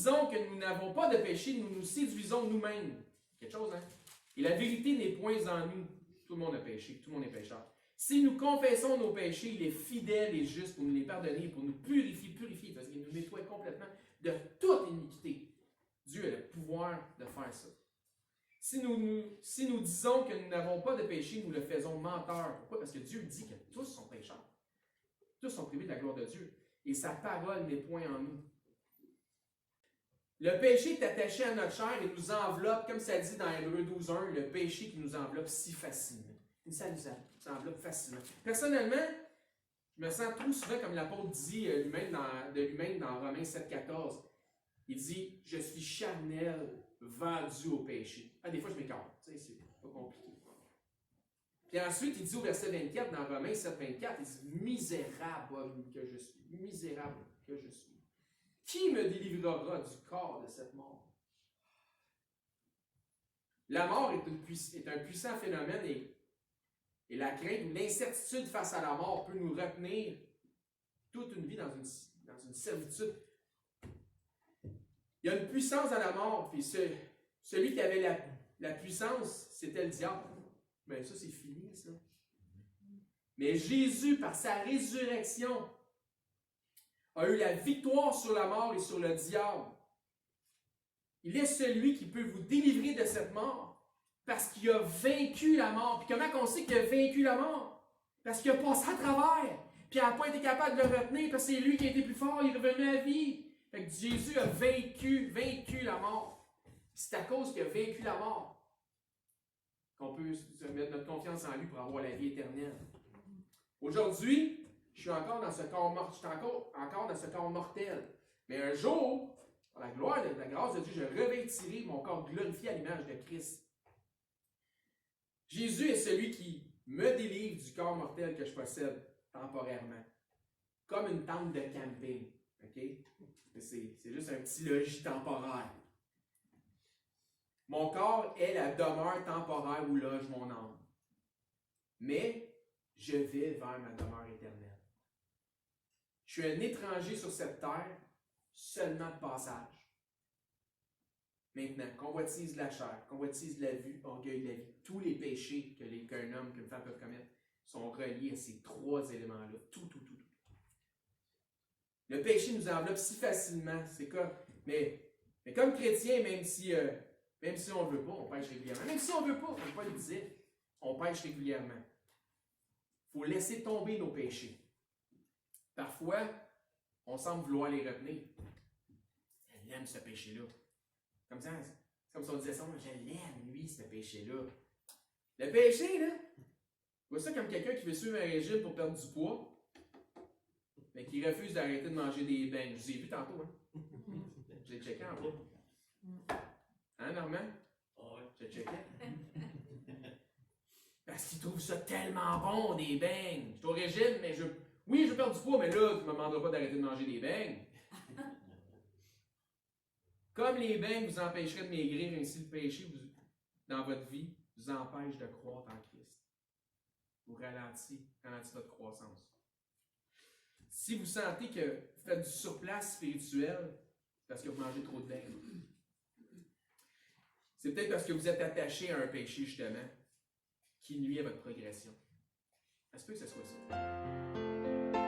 disons que nous n'avons pas de péché, nous nous séduisons nous-mêmes. Quelque chose, hein? Et la vérité n'est point en nous. Tout le monde a péché, tout le monde est pécheur. Si nous confessons nos péchés, il est fidèle et juste pour nous les pardonner, pour nous purifier, parce qu'il nous nettoie complètement de toute iniquité. Dieu a le pouvoir de faire ça. Si nous disons que nous n'avons pas de péché, nous le faisons menteur. Pourquoi? Parce que Dieu dit que tous sont pécheurs. Tous sont privés de la gloire de Dieu. Et sa parole n'est point en nous. Le péché est attaché à notre chair et nous enveloppe, comme ça dit dans Hébreux 12:1, le péché qui nous enveloppe si facilement. Ça nous enveloppe facilement. Personnellement, je me sens trop souvent comme l'apôtre dit de lui-même dans Romains 7,14. Il dit « Je suis charnel, vendu au péché. » Des fois, je m'écarte. C'est pas compliqué. Puis ensuite, il dit au verset 24, dans Romains 7,24, il dit « Misérable que je suis. Misérable que je suis. Qui me délivrera du corps de cette mort? » La mort est un puissant phénomène et la crainte ou l'incertitude face à la mort peut nous retenir toute une vie dans une servitude. Il y a une puissance à la mort, puis celui qui avait la puissance, c'était le diable. Mais ça, c'est fini, ça. Mais Jésus, par sa résurrection, a eu la victoire sur la mort et sur le diable. Il est celui qui peut vous délivrer de cette mort parce qu'il a vaincu la mort. Puis comment on sait qu'il a vaincu la mort? Parce qu'il a passé à travers. Puis il n'a pas été capable de le retenir parce que c'est lui qui a été plus fort, il est revenu à la vie. Fait que Jésus a vaincu la mort. C'est à cause qu'il a vaincu la mort qu'on peut mettre notre confiance en lui pour avoir la vie éternelle. Aujourd'hui, je suis encore dans ce corps mort, je suis encore dans ce corps mortel. Mais un jour, par la gloire de la grâce de Dieu, je revêtirai mon corps glorifié à l'image de Christ. Jésus est celui qui me délivre du corps mortel que je possède temporairement. Comme une tente de camping. Okay? C'est juste un petit logis temporaire. Mon corps est la demeure temporaire où loge mon âme. Mais je vais vers ma demeure éternelle. Je suis un étranger sur cette terre, seulement de passage. Maintenant, convoitise de la chair, convoitise de la vue, orgueil de la vie, tous les péchés qu'un homme, qu'une femme peuvent commettre sont reliés à ces trois éléments-là. Tout. Le péché nous enveloppe si facilement. C'est comme, mais comme chrétien, même si on ne veut pas, on pêche régulièrement. Même si on ne veut pas, comme Paul disait, on pêche régulièrement. Il faut laisser tomber nos péchés. Parfois, on semble vouloir les retenir. Je l'aime ce péché-là. Comme ça, c'est comme si on disait ça, je l'aime, lui, ce péché-là. Le péché, là, vois ça comme quelqu'un qui veut suivre un régime pour perdre du poids, mais qui refuse d'arrêter de manger des beignes. Je vous ai vu tantôt, hein? J'ai checké en bas. Hein, Normand? Oui, j'ai checké. Parce qu'il trouve ça tellement bon, des beignes. Je suis au régime, mais je veux perdre du poids, mais là, tu ne me demanderas pas d'arrêter de manger des beignes. Comme les beignes vous empêcheraient de maigrir, ainsi le péché dans votre vie vous empêche de croître en Christ. Vous ralentit votre croissance. Si vous sentez que vous faites du surplace spirituel, c'est parce que vous mangez trop de beignes. C'est peut-être parce que vous êtes attaché à un péché, justement, qui nuit à votre progression. Est-ce que ce soit ça?